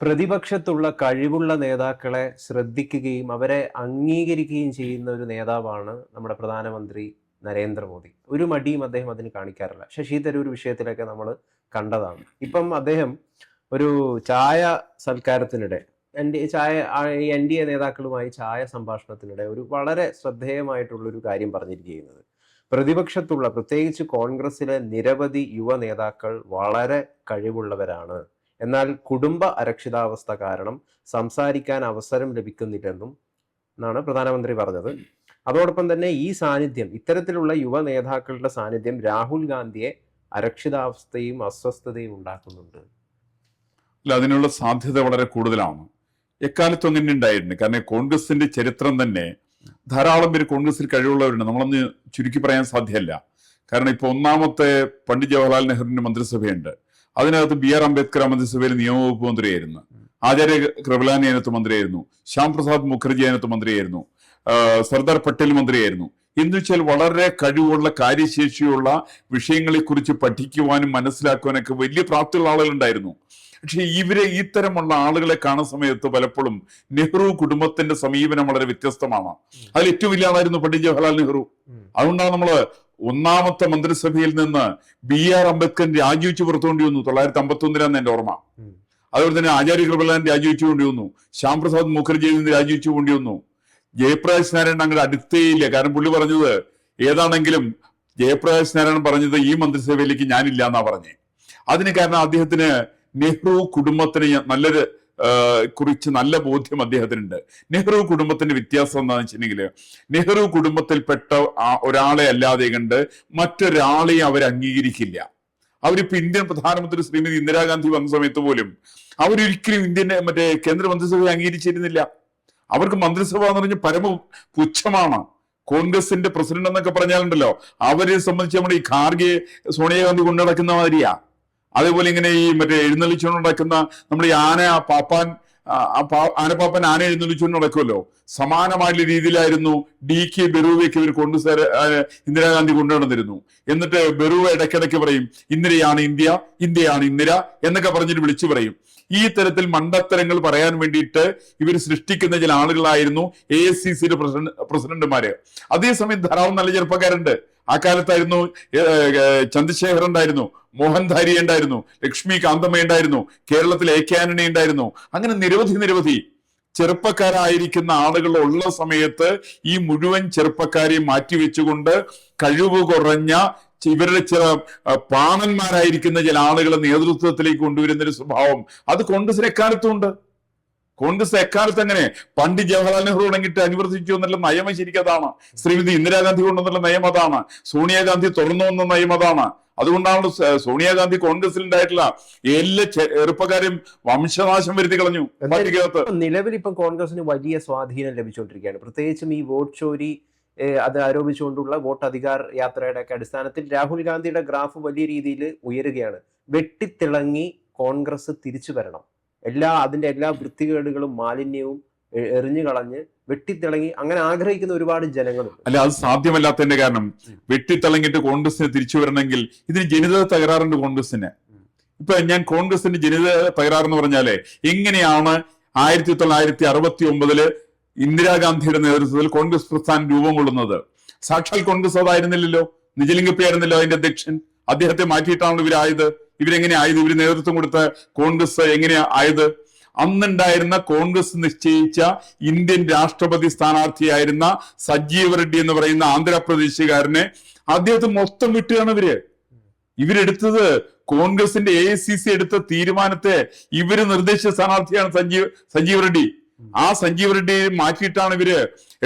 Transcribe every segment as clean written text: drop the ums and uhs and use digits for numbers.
പ്രതിപക്ഷത്തുള്ള കഴിവുള്ള നേതാക്കളെ ശ്രദ്ധിക്കുകയും അവരെ അംഗീകരിക്കുകയും ചെയ്യുന്ന ഒരു നേതാവാണ് നമ്മുടെ പ്രധാനമന്ത്രി നരേന്ദ്രമോദി. ഒരു മടിയും അദ്ദേഹം അതിന് കാണിക്കാറില്ല. ശശി തരൂർ വിഷയത്തിലൊക്കെ നമ്മൾ കണ്ടതാണ്. ഇപ്പം അദ്ദേഹം ഒരു ചായ സൽക്കാരത്തിനിടെ ഈ NDA നേതാക്കളുമായി ചായ സംഭാഷണത്തിനിടെ ഒരു വളരെ ശ്രദ്ധേയമായിട്ടുള്ള ഒരു കാര്യം പറഞ്ഞിരിക്കുന്നത്, പ്രതിപക്ഷത്തുള്ള പ്രത്യേകിച്ച് കോൺഗ്രസിലെ നിരവധി യുവ നേതാക്കൾ വളരെ കഴിവുള്ളവരാണ്. എന്നാൽ കുടുംബ അരക്ഷിതാവസ്ഥ കാരണം സംസാരിക്കാൻ അവസരം ലഭിക്കുന്നില്ലെന്നും എന്നാണ് പ്രധാനമന്ത്രി പറഞ്ഞത്. അതോടൊപ്പം തന്നെ ഈ സാന്നിധ്യം, ഇത്തരത്തിലുള്ള യുവ നേതാക്കളുടെ സാന്നിധ്യം രാഹുൽ ഗാന്ധിയെ അരക്ഷിതാവസ്ഥയും അസ്വസ്ഥതയും ഉണ്ടാക്കുന്നുണ്ട്. അല്ല, അതിനുള്ള സാധ്യത വളരെ കൂടുതലാണ്. എക്കാലത്തും അങ്ങനെ ഉണ്ടായിട്ടുണ്ട്. കാരണം കോൺഗ്രസിന്റെ ചരിത്രം തന്നെ ധാരാളം പേര് കോൺഗ്രസിൽ കഴിവുള്ളവരുണ്ട്. നമ്മളൊന്ന് ചുരുക്കി പറയാൻ സാധ്യമല്ല. കാരണം ഇപ്പൊ ഒന്നാമത്തെ പണ്ഡിറ്റ് ജവഹർലാൽ നെഹ്റുവിന്റെ മന്ത്രിസഭയുണ്ട്. അതിനകത്ത് BR അംബേദ്കർ മന്ത്രിസഭയിൽ നിയമവകുപ്പ് മന്ത്രിയായിരുന്നു. ആചാര്യ കൃപലാനി അതിനകത്ത് മന്ത്രിയായിരുന്നു. ശ്യാം പ്രസാദ് മുഖർജി അതിനകത്ത് മന്ത്രിയായിരുന്നു. സർദാർ പട്ടേൽ മന്ത്രിയായിരുന്നു. എന്ന് വെച്ചാൽ വളരെ കഴിവുള്ള, കാര്യശേഷിയുള്ള വിഷയങ്ങളെ കുറിച്ച് പഠിക്കുവാനും മനസ്സിലാക്കുവാനൊക്കെ വലിയ പ്രാപ്തിയുള്ള ആളുകളുണ്ടായിരുന്നു. പക്ഷെ ഇത്തരമുള്ള ആളുകളെ കാണുന്ന സമയത്ത് പലപ്പോഴും നെഹ്റു കുടുംബത്തിന്റെ സമീപനം വളരെ വ്യത്യസ്തമാണ്. അതിൽ ഏറ്റവും വലിയ ആളായിരുന്നു പണ്ഡിറ്റ് ജവഹർലാൽ നെഹ്റു. അതുകൊണ്ടാണ് നമ്മള് ഒന്നാമത്തെ മന്ത്രിസഭയിൽ നിന്ന് BR അംബേദ്കർ രാജിവെച്ച് പുറത്തുകൊണ്ടി വന്നു. 1951 എന്റെ ഓർമ്മ. അതുപോലെ തന്നെ ആചാര്യ കൃപലാൻ രാജിവെച്ചു കൊണ്ടി വന്നു. ശ്യാം പ്രസാദ് മുഖർജിയിൽ നിന്ന് രാജിവെച്ചു കൊണ്ടി വന്നു. ജയപ്രകാശ് നാരായണൻ അങ്ങോട്ട് അടുത്തേയില്ല. കാരണം പുള്ളി പറഞ്ഞത് ഏതാണെങ്കിലും ജയപ്രകാശ് നാരായണൻ പറഞ്ഞത് ഈ മന്ത്രിസഭയിലേക്ക് ഞാനില്ല എന്നാ പറഞ്ഞേ. അതിന് കാരണം അദ്ദേഹത്തിന് നെഹ്റു കുടുംബത്തിന് നല്ലൊരു കുറിച്ച് നല്ല ബോധ്യം അദ്ദേഹത്തിനുണ്ട്. നെഹ്റു കുടുംബത്തിന്റെ വ്യത്യാസം എന്താണെന്ന് വെച്ചിട്ടുണ്ടെങ്കിൽ, നെഹ്റു കുടുംബത്തിൽപ്പെട്ട ഒരാളെ അല്ലാതെ കണ്ട് മറ്റൊരാളെ അവർ അംഗീകരിക്കില്ല. അവരിപ്പോ ഇന്ത്യൻ പ്രധാനമന്ത്രി ശ്രീമതി ഇന്ദിരാഗാന്ധി വന്ന സമയത്ത് പോലും അവരൊരിക്കലും കേന്ദ്ര മന്ത്രിസഭയെ അംഗീകരിച്ചിരുന്നില്ല. അവർക്ക് മന്ത്രിസഭ എന്ന് പറഞ്ഞാൽ പരമ പുച്ഛമാണ്. കോൺഗ്രസിന്റെ പ്രസിഡന്റ് എന്നൊക്കെ പറഞ്ഞാലുണ്ടല്ലോ, അവരെ സംബന്ധിച്ച് നമ്മുടെ ഈ ഖാർഗെ സോണിയാഗാന്ധി കൊണ്ടു നടക്കുന്ന മാതിരിയാ. അതേപോലെ ഇങ്ങനെ ഈ എഴുന്നള്ളിച്ചുകൊണ്ട് നടക്കുന്ന നമ്മുടെ ഈ ആനപ്പാപ്പൻ ആന എഴുന്നള്ളിച്ചുകൊണ്ട് നടക്കുമല്ലോ, സമാനമായിട്ടുള്ള രീതിയിലായിരുന്നു DK ബെറൂവയ്ക്ക് ഇവർ ഇന്ദിരാഗാന്ധി കൊണ്ടുനടന്നിരുന്നു. എന്നിട്ട് ബെറൂവ ഇടയ്ക്കിടയ്ക്ക് പറയും ഇന്ദിരയാണ് ഇന്ത്യ, ഇന്ത്യയാണ് ഇന്ദിര എന്നൊക്കെ പറഞ്ഞിട്ട് വിളിച്ചു പറയും. ഈ തരത്തിൽ മണ്ടത്തരങ്ങൾ പറയാൻ വേണ്ടിയിട്ട് ഇവർ സൃഷ്ടിക്കുന്ന ചില ആളുകളായിരുന്നു AICCയുടെ പ്രസിഡന്റുമാര്. അതേസമയം ധാരാളം നല്ല ചെറുപ്പക്കാരുണ്ട്. ആ കാലത്തായിരുന്നു ചന്ദ്രശേഖർ ഉണ്ടായിരുന്നു, മോഹൻധാരി ഉണ്ടായിരുന്നു, ലക്ഷ്മി കാന്തമ്മ ഉണ്ടായിരുന്നു, കേരളത്തിൽ AK ആന്റണി ഉണ്ടായിരുന്നു. അങ്ങനെ നിരവധി ചെറുപ്പക്കാരായിരിക്കുന്ന ആളുകൾ ഉള്ള സമയത്ത് ഈ മുഴുവൻ ചെറുപ്പക്കാരെയും മാറ്റിവെച്ചുകൊണ്ട് കഴിവ് കുറഞ്ഞ ഇവരുടെ ചില പാണന്മാരായിരിക്കുന്ന ചില ആളുകളെ നേതൃത്വത്തിലേക്ക് കൊണ്ടുവരുന്ന ഒരു സ്വഭാവം അത് കോൺഗ്രസിന് എക്കാലത്തും ഉണ്ട്. കോൺഗ്രസ് എക്കാലത്ത് അങ്ങനെ പണ്ഡിറ്റ് ജവഹർലാൽ നെഹ്റു തുടങ്ങിയിട്ട് അനുവർത്തിച്ചു എന്നുള്ള നയം ശരിക്കും അതാണ്. ശ്രീമതി ഇന്ദിരാഗാന്ധി കൊണ്ടുവന്നുള്ള നയം അതാണ്. സോണിയാഗാന്ധി തുറന്നു വന്ന നയം അതാണ്. അതുകൊണ്ടാണ് സോണിയാഗാന്ധി കോൺഗ്രസിൽ ഉണ്ടായിട്ടുള്ള എല്ലാ ചെറുപ്പക്കാരും വംശനാശം വരുത്തി കളഞ്ഞു. നിലവിൽ ഇപ്പം കോൺഗ്രസിന് വലിയ സ്വാധീനം ലഭിച്ചുകൊണ്ടിരിക്കുകയാണ്. പ്രത്യേകിച്ചും ഈ വോട്ട് ചോരി അത് ആരോപിച്ചുകൊണ്ടുള്ള വോട്ട് അധികാർ യാത്രയുടെ ഒക്കെ അടിസ്ഥാനത്തിൽ രാഹുൽ ഗാന്ധിയുടെ ഗ്രാഫ് വലിയ രീതിയിൽ ഉയരുകയാണ്. വെട്ടിത്തിളങ്ങി കോൺഗ്രസ് തിരിച്ചു വരണം, അതിന്റെ എല്ലാ വൃത്തികേടുകളും മാലിന്യവും എറിഞ്ഞു കളഞ്ഞ് വെട്ടിത്തിളങ്ങി അങ്ങനെ ആഗ്രഹിക്കുന്ന ഒരുപാട് ജനങ്ങളുണ്ട്. അല്ല, അത് സാധ്യമല്ലാത്തതിന്റെ കാരണം വെട്ടിത്തിളങ്ങിയിട്ട് കോൺഗ്രസിന് തിരിച്ചു വരണമെങ്കിൽ ഇതിന് ജനിതക തകരാറുണ്ട് കോൺഗ്രസിന്. ഇപ്പൊ ഞാൻ കോൺഗ്രസിന്റെ ജനിതക തകരാറെന്ന് പറഞ്ഞാലേ, എങ്ങനെയാണ് 1969 ഇന്ദിരാഗാന്ധിയുടെ നേതൃത്വത്തിൽ കോൺഗ്രസ് പ്രസ്ഥാനം രൂപം കൊള്ളുന്നത്? സാക്ഷാൽ കോൺഗ്രസ് അതായിരുന്നില്ലല്ലോ. നിജലിംഗപ്പ ആയിരുന്നല്ലോ അതിന്റെ അധ്യക്ഷൻ. അദ്ദേഹത്തെ മാറ്റിയിട്ടാണല്ലോ ഇവരായത്. ഇവരെങ്ങനെ ആയത്? ഇവര് നേതൃത്വം കൊടുത്ത കോൺഗ്രസ് എങ്ങനെയാ ആയത്? അന്നുണ്ടായിരുന്ന കോൺഗ്രസ് നിശ്ചയിച്ച ഇന്ത്യൻ രാഷ്ട്രപതി സ്ഥാനാർത്ഥിയായിരുന്ന സജീവ് റെഡ്ഡി എന്ന് പറയുന്ന ആന്ധ്രാപ്രദേശുകാരനെ അദ്ദേഹത്തെ മൊത്തം വിട്ടുകയാണ് ഇവരെടുത്തത്. കോൺഗ്രസിന്റെ AICC എടുത്ത തീരുമാനത്തെ ഇവര് നിർദ്ദേശിച്ച സ്ഥാനാർത്ഥിയാണ് സജീവ് റെഡ്ഡി. ആ സജീവ് റെഡ്ഡിയെ മാറ്റിയിട്ടാണ് ഇവര്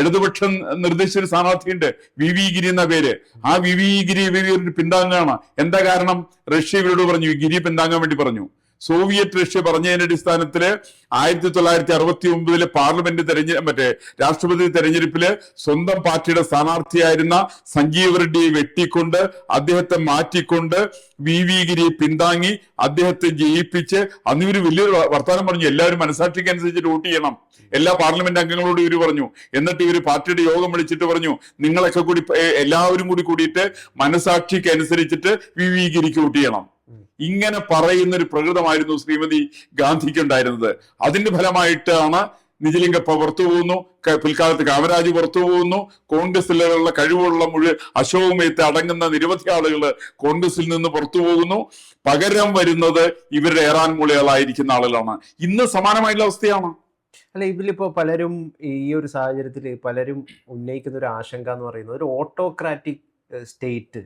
ഇടതുപക്ഷം നിർദ്ദേശിച്ച സ്ഥാനാർത്ഥിയുണ്ട്, VV ഗിരി എന്ന പേര്. ആ VV ഗിരി പിന്താങ്ങുകയാണ്. എന്താ കാരണം? റഷ്യ ഇവരോട് പറഞ്ഞു ഗിരി പിന്താങ്ങാൻ വേണ്ടി പറഞ്ഞു. സോവിയറ്റ് റഷ്യ പറഞ്ഞതിന്റെ അടിസ്ഥാനത്തില് 1969 പാർലമെന്റ് രാഷ്ട്രപതി തെരഞ്ഞെടുപ്പില് സ്വന്തം പാർട്ടിയുടെ സ്ഥാനാർത്ഥിയായിരുന്ന സഞ്ജീവ് റെഡ്ഡിയെ വെട്ടിക്കൊണ്ട് അദ്ദേഹത്തെ മാറ്റിക്കൊണ്ട് VV ഗിരിയെ പിന്താങ്ങി അദ്ദേഹത്തെ ജയിപ്പിച്ച് അന്ന് ഇവര് വലിയൊരു വർത്തമാനം പറഞ്ഞു. എല്ലാവരും മനസാക്ഷിക്ക് അനുസരിച്ച് വോട്ട് ചെയ്യണം. എല്ലാ പാർലമെന്റ് അംഗങ്ങളോട് ഇവര് പറഞ്ഞു. എന്നിട്ട് ഇവര് പാർട്ടിയുടെ യോഗം വിളിച്ചിട്ട് പറഞ്ഞു, നിങ്ങളൊക്കെ കൂടി എല്ലാവരും കൂടിയിട്ട് മനസാക്ഷിക്ക് അനുസരിച്ചിട്ട് VV ഗിരിക്ക് വോട്ട് ചെയ്യണം. ഇങ്ങനെ പറയുന്ന ഒരു പ്രകൃതമായിരുന്നു ശ്രീമതി ഗാന്ധിക്ക് ഉണ്ടായിരുന്നത്. അതിന്റെ ഫലമായിട്ടാണ് നിജലിംഗപ്പ പുറത്തു പോകുന്നു, പിൽക്കാലത്ത് കാമരാജ് പുറത്തു പോകുന്നു, കോൺഗ്രസിലുള്ള കഴിവുള്ള മുഴുവൻ അശോക് മേത്ത അടങ്ങുന്ന നിരവധി ആളുകൾ കോൺഗ്രസിൽ നിന്ന് പുറത്തു പോകുന്നു. പകരം വരുന്നത് ഇവരുടെ ഏറാൻ മൂളകളായിരിക്കുന്ന ആളുകളാണ്. ഇന്ന് സമാനമായിട്ടുള്ള അവസ്ഥയാണ്. അല്ല, ഇതിലിപ്പോ പലരും ഈ ഒരു സാഹചര്യത്തിൽ പലരും ഉന്നയിക്കുന്ന ഒരു ആശങ്ക എന്ന് പറയുന്നത് ഒരു ഓട്ടോക്രാറ്റിക് സ്റ്റേറ്റ്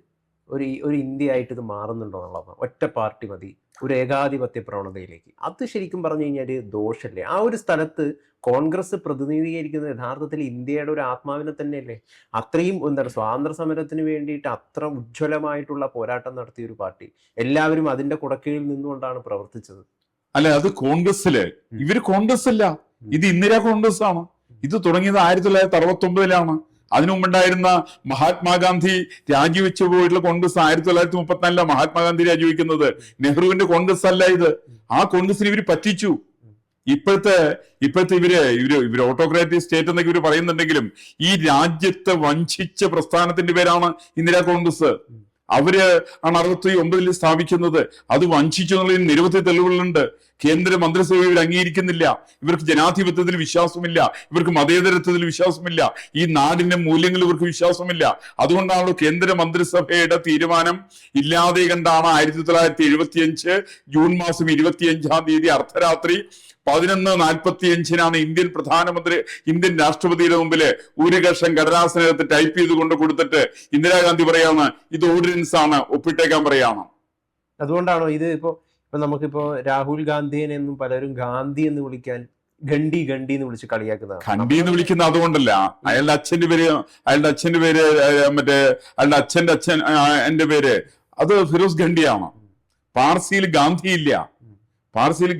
ഒരു ഇന്ത്യ ആയിട്ട് ഇത് മാറുന്നുണ്ടോ എന്നുള്ളതാണ്. ഒറ്റ പാർട്ടി മതി, ഒരു ഏകാധിപത്യ പ്രവണതയിലേക്ക്. അത് ശരിക്കും പറഞ്ഞു കഴിഞ്ഞാൽ ദോഷല്ലേ? ആ ഒരു സ്ഥലത്ത് കോൺഗ്രസ് പ്രതിനിധീകരിക്കുന്നത് യഥാർത്ഥത്തിൽ ഇന്ത്യയുടെ ഒരു ആത്മാവിനെ തന്നെയല്ലേ? അത്രയും എന്താണ് സ്വാതന്ത്ര്യ സമരത്തിന് വേണ്ടിയിട്ട് അത്ര ഉജ്ജ്വലമായിട്ടുള്ള പോരാട്ടം നടത്തിയ ഒരു പാർട്ടി, എല്ലാവരും അതിന്റെ കുടക്കീഴിൽ നിന്നുകൊണ്ടാണ് പ്രവർത്തിച്ചത്. അല്ല, അത് കോൺഗ്രസ്സില് ഇവര് കോൺഗ്രസ് അല്ല, ഇത് ഇന്ദിരാ കോൺഗ്രസ് ആണ്. ഇത് തുടങ്ങിയത് 1969 അതിനു മുമ്പുണ്ടായിരുന്ന മഹാത്മാഗാന്ധി രാജിവെച്ചു പോയിട്ടുള്ള കോൺഗ്രസ് 1934 മഹാത്മാഗാന്ധി രാജിവെക്കുന്നത്. നെഹ്റുവിന്റെ കോൺഗ്രസ് അല്ല ഇത്. ആ കോൺഗ്രസിന് ഇവര് പറ്റിച്ചു. ഇപ്പോഴത്തെ ഇവര് ഓട്ടോക്രാറ്റിക് സ്റ്റേറ്റ് എന്നൊക്കെ ഇവര് പറയുന്നുണ്ടെങ്കിലും ഈ രാജ്യത്തെ വഞ്ചിച്ച പ്രസ്ഥാനത്തിന്റെ പേരാണ് ഇന്ദിരാ കോൺഗ്രസ്. അവര് ആണ് 1969 സ്ഥാപിക്കുന്നത്. അത് വഞ്ചിച്ചു എന്നുള്ളതിന് നിരവധി തെളിവുകളുണ്ട്. കേന്ദ്ര മന്ത്രിസഭ ഇവർ അംഗീകരിക്കുന്നില്ല. ഇവർക്ക് ജനാധിപത്യത്തിൽ വിശ്വാസമില്ല, ഇവർക്ക് മതേതരത്വത്തിൽ വിശ്വാസമില്ല, ഈ നാടിന്റെ മൂല്യങ്ങളിൽ ഇവർക്ക് വിശ്വാസമില്ല. അതുകൊണ്ടാണല്ലോ കേന്ദ്ര മന്ത്രിസഭയുടെ തീരുമാനം ഇല്ലാതെ കണ്ടാണ് 1975 ജൂൺ മാസം 25 അർദ്ധരാത്രി 11:45 ഇന്ത്യൻ രാഷ്ട്രപതിയുടെ മുമ്പില് ഒരു കഷം കടലാസിനകത്ത് ടൈപ്പ് ചെയ്ത് കൊണ്ട് കൊടുത്തിട്ട് ഇന്ദിരാഗാന്ധി പറയാണ് ഇത് ഓർഡിനൻസ് ആണ്, ഒപ്പിട്ടേക്കാൻ പറയാണ്. അതുകൊണ്ടാണോ ഇത് ഇപ്പൊ നമുക്കിപ്പോ രാഹുൽ ഗാന്ധിയെന്നും പലരും ഗാന്ധി എന്ന് വിളിക്കാൻ ഗണ്ടി എന്ന് വിളിച്ച് കളിയാക്കുന്നതാണ്. ഖണ്ഡി എന്ന് വിളിക്കുന്ന അതുകൊണ്ടല്ല, അയാളുടെ അച്ഛന്റെ പേര് മറ്റേ അയാളുടെ അച്ഛന്റെ എന്റെ പേര് അത് ഫിറോസ് ഗണ്ടിയാണ്. പാർസിയിൽ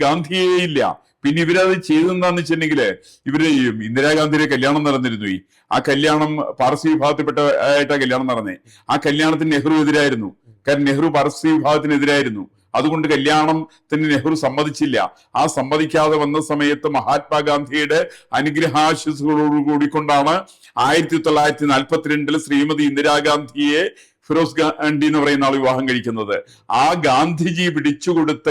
ഗാന്ധിയേ ഇല്ല. പിന്നെ ഇവരത് ചെയ്തെന്താന്ന് വെച്ചിട്ടുണ്ടെങ്കില് ഇവര് ഇന്ദിരാഗാന്ധിയുടെ കല്യാണം നടന്നിരുന്നു. ആ കല്യാണം പാർസി വിഭാഗത്തിൽപ്പെട്ട ആയിട്ടാ കല്യാണം നടന്നേ. ആ കല്യാണത്തിന് നെഹ്റു എതിരായിരുന്നു. കാരണം നെഹ്റു പാർസി വിഭാഗത്തിനെതിരായിരുന്നു. അതുകൊണ്ട് കല്യാണത്തിന് നെഹ്റു സമ്മതിച്ചില്ല. ആ സമ്മതിക്കാതെ വന്ന സമയത്ത് മഹാത്മാഗാന്ധിയുടെ അനുഗ്രഹാശിസുകളോട് കൂടിക്കൊണ്ടാണ് 1942 ശ്രീമതി ഇന്ദിരാഗാന്ധിയെ ഫിറോസ് ഗാന്ധി എന്ന് പറയുന്ന ആൾ വിവാഹം കഴിക്കുന്നത്. ആ ഗാന്ധിജി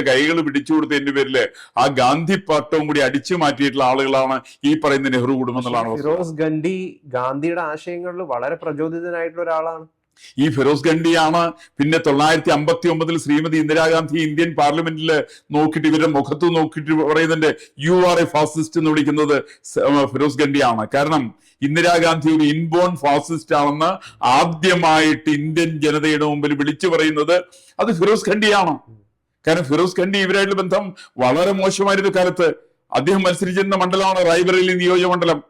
കൈകൾ പിടിച്ചുകൊടുത്തതിന്റെ പേരില് ആ ഗാന്ധി പട്ടവും കൂടി അടിച്ചു മാറ്റിയിട്ടുള്ള ആളുകളാണ് ഈ പറയുന്ന നെഹ്റു കുടുംബം എന്നുള്ളതാണ്. ഫിറോസ് ഗാന്ധി ഗാന്ധിയുടെ ആശയങ്ങളിൽ വളരെ പ്രചോദിതനായിട്ടുള്ള ഒരാളാണ്. ഈ ഫിറോസ് ഗണ്ടിയാണ് പിന്നെ 1959 ശ്രീമതി ഇന്ദിരാഗാന്ധി ഇന്ത്യൻ പാർലമെന്റിൽ നോക്കിയിട്ട് ഇവരുടെ മുഖത്ത് നോക്കിയിട്ട് പറയുന്നുണ്ട് യു ആർ എ ഫാസിസ്റ്റ് എന്ന് വിളിക്കുന്നത് ഫിറോസ് ഗണ്ടിയാണ്. കാരണം ഇന്ദിരാഗാന്ധി ഒരു ഇൻബോൺ ഫാസിസ്റ്റ് ആണെന്ന് ആദ്യമായിട്ട് ഇന്ത്യൻ ജനതയുടെ മുമ്പിൽ വിളിച്ചു പറയുന്നത് അത് ഫിറോസ് ഗണ്ടിയാണ്. കാരണം ഫിറോസ് ഗണ്ടി ഇവരായിട്ടുള്ള ബന്ധം വളരെ മോശമായിരുന്ന കാലത്ത് അദ്ദേഹം മത്സരിച്ചിരുന്ന മണ്ഡലമാണ് റായ്ബറേലി നിയോജക മണ്ഡലം.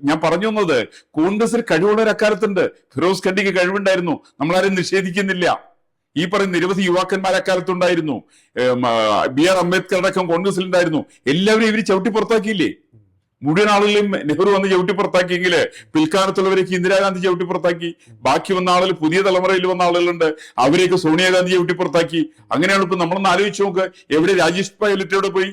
ഞാൻ പറഞ്ഞു വന്നത് കോൺഗ്രസിൽ കഴിവുള്ളവർ അക്കാലത്തുണ്ട്. ഫിറോസ് ഗണ്ടിക്ക് കഴിവുണ്ടായിരുന്നു, നമ്മളാരും നിഷേധിക്കുന്നില്ല. ഈ പറയുന്ന നിരവധി യുവാക്കന്മാർ അക്കാലത്തുണ്ടായിരുന്നു. BR അംബേദ്കർ അടക്കം കോൺഗ്രസിൽ ഉണ്ടായിരുന്നു. എല്ലാവരും ഇവര് ചവിട്ടി പുറത്താക്കിയില്ലേ? മുഴുവൻ ആളുകളും നെഹ്റു വന്ന് ചവിട്ടി പുറത്താക്കിയെങ്കില് പിൽക്കാലത്തുള്ളവരേക്ക് ഇന്ദിരാഗാന്ധി ചവിട്ടി പുറത്താക്കി. ബാക്കി വന്ന ആളുകൾ പുതിയ തലമുറയിൽ വന്ന ആളുകളുണ്ട്, അവരെയൊക്കെ സോണിയാഗാന്ധി ചവിട്ടി പുറത്താക്കി. അങ്ങനെയാണ് ഇപ്പൊ നമ്മളൊന്ന് ആലോചിച്ച് നോക്ക്. എവിടെ രാജേഷ് പൈലറ്റ് എവിടെ പോയി?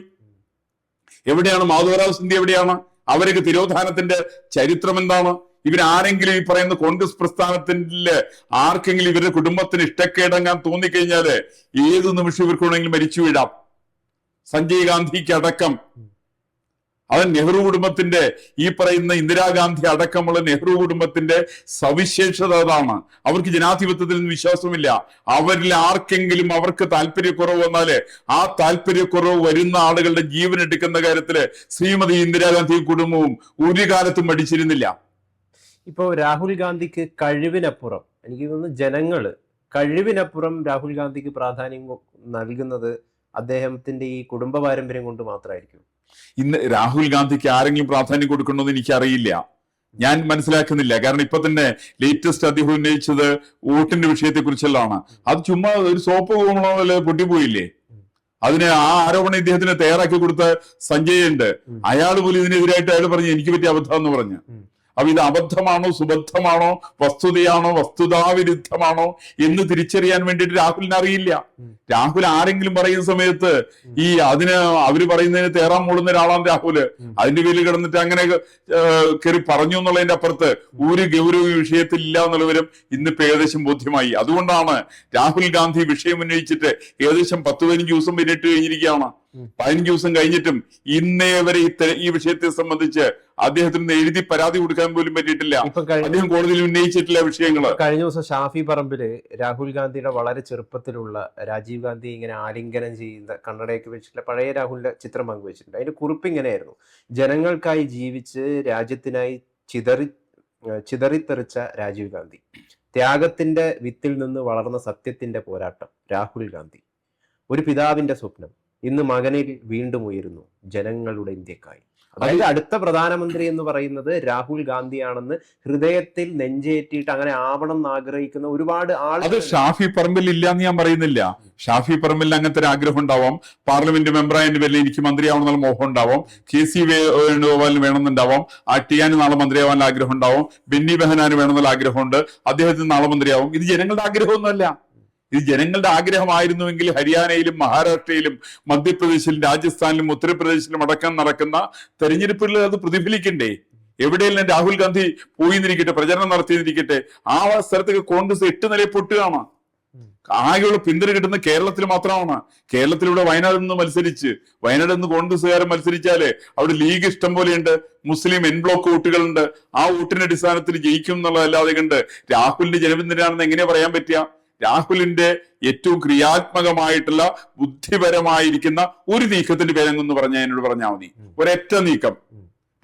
എവിടെയാണ് മാധവറാവ് സിന്ധ്യ? എവിടെയാണ്? അവരൊക്കെ തിരോധാനത്തിന്റെ ചരിത്രം എന്താണ്? ഇവരാരെങ്കിലും ഈ പറയുന്ന കോൺഗ്രസ് പ്രസ്ഥാനത്തിന്റെ ആർക്കെങ്കിലും ഇവരുടെ കുടുംബത്തിന് ഇഷ്ടക്കേടങ്ങാൻ തോന്നിക്കഴിഞ്ഞാല് ഏത് നിമിഷം ഇവർക്ക് വേണമെങ്കിലും മരിച്ചു വീഴാം. സഞ്ജയ് ഗാന്ധിക്ക് അടക്കം. അത് നെഹ്റു കുടുംബത്തിന്റെ ഈ പറയുന്ന ഇന്ദിരാഗാന്ധി അടക്കമുള്ള നെഹ്റു കുടുംബത്തിന്റെ സവിശേഷത അതാണ്. അവർക്ക് ജനാധിപത്യത്തിൽ നിന്ന് വിശ്വാസമില്ല. അവരിൽ ആർക്കെങ്കിലും അവർക്ക് താല്പര്യക്കുറവ് വന്നാല് ആ താല്പര്യക്കുറവ് വരുന്ന ആളുകളുടെ ജീവൻ എടുക്കുന്ന കാര്യത്തില് ശ്രീമതി ഇന്ദിരാഗാന്ധി കുടുംബവും ഒരു കാലത്തും മടിച്ചിരുന്നില്ല. ഇപ്പോ രാഹുൽ ഗാന്ധിക്ക് കഴിവിനപ്പുറം എനിക്ക് തോന്നുന്നു ജനങ്ങള് കഴിവിനപ്പുറം രാഹുൽ ഗാന്ധിക്ക് പ്രാധാന്യം നൽകുന്നത് അദ്ദേഹത്തിന്റെ ഈ കുടുംബ പാരമ്പര്യം കൊണ്ട് മാത്രമായിരിക്കും. ഇന്ന് രാഹുൽ ഗാന്ധിക്ക് ആരെങ്കിലും പ്രാധാന്യം കൊടുക്കണമെന്ന് എനിക്കറിയില്ല, ഞാൻ മനസ്സിലാക്കുന്നില്ല. കാരണം ഇപ്പൊ തന്നെ ലേറ്റസ്റ്റ് അദ്ദേഹം ഉന്നയിച്ചത് വോട്ടിന്റെ വിഷയത്തെ കുറിച്ചുള്ളതാണ്. അത് ചുമ്മാ ഒരു സോപ്പ് പോലെ പൊട്ടിപ്പോയില്ലേ? അതിന് ആ ആരോപണം ഇദ്ദേഹത്തിന് തയ്യാറാക്കി കൊടുത്ത സഞ്ജയ് ഉണ്ട്. അയാൾ പോലും ഇതിനെതിരായിട്ട് അയാൾ പറഞ്ഞു എനിക്ക് പറ്റിയ അബദ്ധം എന്ന് പറഞ്ഞു. അപ്പൊ ഇത് അബദ്ധമാണോ സുബദ്ധമാണോ വസ്തുതയാണോ വസ്തുതാവിരുദ്ധമാണോ എന്ന് തിരിച്ചറിയാൻ വേണ്ടിയിട്ട് രാഹുലിന് അറിയില്ല. രാഹുൽ ആരെങ്കിലും പറയുന്ന സമയത്ത് അതിന് അവര് പറയുന്നതിന് തേറാൻ മൂടുന്ന ഒരാളാണ് രാഹുല്. അതിന്റെ പേരിൽ കിടന്നിട്ട് അങ്ങനെ കയറി പറഞ്ഞു എന്നുള്ളതിന്റെ അപ്പുറത്ത് ഒരു ഗൗരവ വിഷയത്തിൽ ഇല്ല എന്നുള്ളവരും ഇന്നിപ്പോ ഏകദേശം ബോധ്യമായി. അതുകൊണ്ടാണ് രാഹുൽ ഗാന്ധി വിഷയം ഉന്നയിച്ചിട്ട് ഏകദേശം 10-15 ദിവസം പിന്നിട്ട് കഴിഞ്ഞിരിക്കുകയാണ്. 15 ദിവസം കഴിഞ്ഞിട്ടും ഇന്നേ വരെ ഈ വിഷയത്തെ സംബന്ധിച്ച് അദ്ദേഹത്തിന് എഴുതി പരാതി കൊടുക്കാൻ പോലും പറ്റിയിട്ടില്ല. അദ്ദേഹം കോടതിയിൽ ഉന്നയിച്ചിട്ടില്ല വിഷയങ്ങൾ. കഴിഞ്ഞ ദിവസം ഷാഫി പറമ്പില് രാഹുൽ ഗാന്ധിയുടെ വളരെ ചെറുപ്പത്തിലുള്ള രാജീവ് ഗാന്ധി ഇങ്ങനെ ആലിംഗനം ചെയ്യുന്ന കണ്ണടയൊക്കെ വെച്ചിട്ടുള്ള പഴയ രാഹുലിന്റെ ചിത്രം പങ്കുവെച്ചിട്ടുണ്ട്. അതിന്റെ കുറിപ്പ് ഇങ്ങനെയായിരുന്നു: ജനങ്ങൾക്കായി ജീവിച്ച് രാജ്യത്തിനായി ചിതറിത്തെറിച്ച രാജീവ് ഗാന്ധി, ത്യാഗത്തിന്റെ വിത്തിൽ നിന്ന് വളർന്ന സത്യത്തിന്റെ പോരാട്ടം രാഹുൽ ഗാന്ധി, ഒരു പിതാവിന്റെ സ്വപ്നം ഇന്ന് മകനിൽ വീണ്ടും ഉയരുന്നു, ജനങ്ങളുടെ ഇന്ത്യക്കായി. അതായത് അടുത്ത പ്രധാനമന്ത്രി എന്ന് പറയുന്നത് രാഹുൽ ഗാന്ധിയാണെന്ന് ഹൃദയത്തിൽ നെഞ്ചേറ്റിയിട്ട് അങ്ങനെ ആവണം എന്ന് ആഗ്രഹിക്കുന്ന ഒരുപാട് ആളുകൾ. അത് ഷാഫി പറമ്പിൽ ഇല്ല എന്ന് ഞാൻ പറയുന്നില്ല. ഷാഫി പറമ്പിൽ അങ്ങനത്തെ ഒരു ആഗ്രഹം ഉണ്ടാവാം. പാർലമെന്റ് മെമ്പറായതിന്റെ പേരിൽ എനിക്ക് മന്ത്രിയാവണമെന്നുള്ള മോഹം ഉണ്ടാവാം. KC വേണുഗോപാലിന് വേണമെന്നുണ്ടാവാം. ടിയാന് നാളെ മന്ത്രിയാവാനുള്ള ആഗ്രഹം ഉണ്ടാവും. ബെന്നി ബെഹനാന് വേണമെന്നുള്ള ആഗ്രഹമുണ്ട്. അദ്ദേഹത്തിന് നാളെ മന്ത്രിയാവും. ഇത് ജനങ്ങളുടെ ആഗ്രഹമൊന്നുമല്ല. ഇത് ജനങ്ങളുടെ ആഗ്രഹമായിരുന്നുവെങ്കിൽ ഹരിയാനയിലും മഹാരാഷ്ട്രയിലും മധ്യപ്രദേശിലും രാജസ്ഥാനിലും ഉത്തർപ്രദേശിലും അടക്കം നടക്കുന്ന തെരഞ്ഞെടുപ്പുകളിൽ അത് പ്രതിഫലിക്കണ്ടേ? എവിടെയെല്ലാം രാഹുൽ ഗാന്ധി പോയിന്നിരിക്കട്ടെ, പ്രചരണം നടത്തിയിരിക്കട്ടെ, ആ സ്ഥലത്തൊക്കെ കോൺഗ്രസ് 8 നിലയിൽ പൊട്ടുകയാണ്. ആകെയുള്ള പിന്തുണ കിട്ടുന്ന കേരളത്തിൽ മാത്രമാണ്. കേരളത്തിലൂടെ വയനാട് നിന്ന് മത്സരിച്ച് വയനാട് നിന്ന് കോൺഗ്രസ്സുകാരൻ മത്സരിച്ചാല് അവിടെ ലീഗ് ഇഷ്ടം പോലെയുണ്ട്, മുസ്ലിം എൻ ബ്ലോക്ക് വോട്ടുകളുണ്ട്. ആ വോട്ടിന്റെ അടിസ്ഥാനത്തിൽ ജയിക്കും എന്നുള്ളതല്ലാതെ കണ്ട് രാഹുലിന്റെ ജനപിന്തുണയാണെന്ന് എങ്ങനെയാ പറയാൻ പറ്റുക? രാഹുലിന്റെ ഏറ്റവും ക്രിയാത്മകമായിട്ടുള്ള ബുദ്ധിപരമായിരിക്കുന്ന ഒരു നീക്കത്തിന്റെ പേരെന്ന് പറഞ്ഞാൽ എന്നോട് പറഞ്ഞാൽ മതി. ഒരൊറ്റ നീക്കം,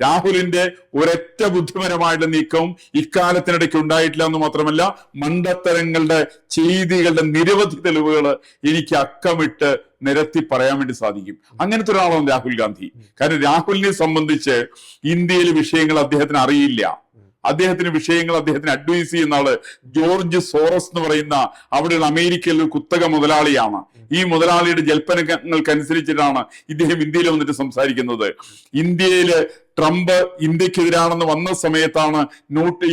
രാഹുലിന്റെ ഒരൊറ്റ ബുദ്ധിപരമായിട്ടുള്ള നീക്കവും ഇക്കാലത്തിനിടയ്ക്ക് ഉണ്ടായിട്ടില്ല എന്ന് മാത്രമല്ല, മണ്ടത്തരങ്ങളുടെ ചെയ്തികളുടെ നിരവധി തെളിവുകൾ എനിക്ക് അക്കമിട്ട് നിരത്തി പറയാൻ വേണ്ടി സാധിക്കും. അങ്ങനത്തെ ഒരാളാണ് രാഹുൽ ഗാന്ധി. കാരണം രാഹുലിനെ സംബന്ധിച്ച് ഇന്ത്യയിലെ വിഷയങ്ങൾ അദ്ദേഹത്തിന് അറിയില്ല. അദ്ദേഹത്തിന് വിഷയങ്ങൾ അദ്ദേഹത്തിന് അഡ്വൈസ് ചെയ്യുന്ന ആള് ജോർജ് സോറസ് എന്ന് പറയുന്ന അവിടെയുള്ള അമേരിക്കയിലെ ഒരു കുത്തക മുതലാളിയാണ്. ഈ മുതലാളിയുടെ ജൽപ്പനങ്ങൾക്കനുസരിച്ചിട്ടാണ് ഇദ്ദേഹം ഇന്ത്യയിൽ വന്നിട്ട് സംസാരിക്കുന്നത്. ഇന്ത്യയില് ട്രംപ് ഇന്ത്യക്കെതിരാണെന്ന് വന്ന സമയത്താണ്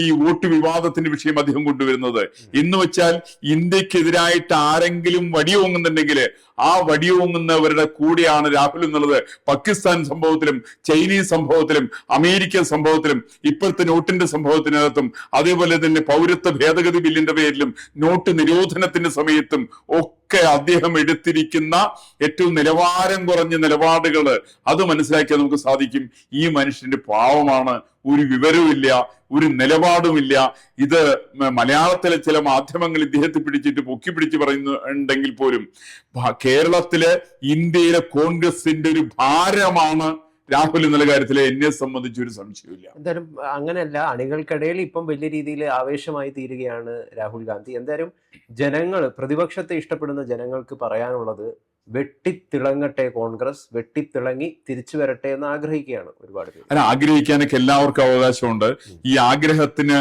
ഈ വോട്ട് വിവാദത്തിന്റെ വിഷയം അദ്ദേഹം കൊണ്ടുവരുന്നത്. എന്ന് വെച്ചാൽ ഇന്ത്യക്കെതിരായിട്ട് ആരെങ്കിലും വടിയോങ്ങുന്നുണ്ടെങ്കിൽ ആ വടിയോങ്ങുന്നവരുടെ കൂടെയാണ് രാഹുൽ എന്നുള്ളത് പാകിസ്ഥാൻ സംഭവത്തിലും ചൈനീസ് സംഭവത്തിലും അമേരിക്കൻ സംഭവത്തിലും ഇപ്പോഴത്തെ നോട്ടിന്റെ സംഭവത്തിനകത്തും അതേപോലെ തന്നെ പൗരത്വ ഭേദഗതി ബില്ലിന്റെ പേരിലും നോട്ട് നിരോധനത്തിന്റെ സമയത്തും ഒക്കെ അദ്ദേഹം എടുത്തിരിക്കുന്ന ഏറ്റവും നിലവാരം കുറഞ്ഞ നിലപാടുകൾ അത് മനസ്സിലാക്കിയാൽ നമുക്ക് സാധിക്കും. ഈ മനുഷ്യന്റെ പാവമാണ്, ഒരു വിവരവുമില്ല, ഒരു നിലപാടുമില്ല. ഇത് മലയാളത്തിലെ ചില മാധ്യമങ്ങൾ ഇദ്ദേഹത്തെ പിടിച്ചിട്ട് പൊക്കി പിടിച്ച് പറയുന്നുണ്ടെങ്കിൽ പോലും കേരളത്തിലെ ഇന്ത്യയിലെ കോൺഗ്രസിന്റെ ഒരു ഭാരമാണ് രാഹുൽ എന്നുള്ള കാര്യത്തിൽ എന്നെ സംബന്ധിച്ച് ഒരു സംശയമില്ല. എന്തായാലും അങ്ങനെയല്ല, അണികൾക്കിടയിൽ ഇപ്പം വലിയ രീതിയിൽ ആവേശമായി തീരുകയാണ് രാഹുൽ ഗാന്ധി. എന്തായാലും ജനങ്ങൾ, പ്രതിപക്ഷത്തെ ഇഷ്ടപ്പെടുന്ന ജനങ്ങൾക്ക് പറയാനുള്ളത് വെട്ടിത്തിളങ്ങട്ടെ കോൺഗ്രസ്, വെട്ടിത്തിളങ്ങി തിരിച്ചു വരട്ടെ എന്ന് ആഗ്രഹിക്കുകയാണ് ഒരുപാട് പേര്. അല്ല, ആഗ്രഹിക്കാനൊക്കെ എല്ലാവർക്കും അവകാശമുണ്ട്. ഈ ആഗ്രഹത്തിന്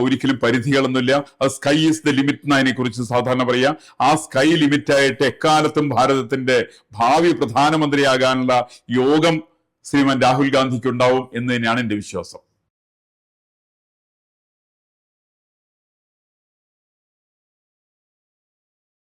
ഒരിക്കലും പരിധികളൊന്നുമില്ല. സ്കൈ ഈസ് ദ ലിമിറ്റ് എന്ന് അതിനെ കുറിച്ച് സാധാരണ പറയാ. ആ സ്കൈ ലിമിറ്റ് ആയിട്ട് എക്കാലത്തും ഭാരതത്തിന്റെ ഭാവി പ്രധാനമന്ത്രിയാകാനുള്ള യോഗം ശ്രീമാൻ രാഹുൽ ഗാന്ധിക്ക് ഉണ്ടാവും എന്ന് തന്നെയാണ് എന്റെ വിശ്വാസം.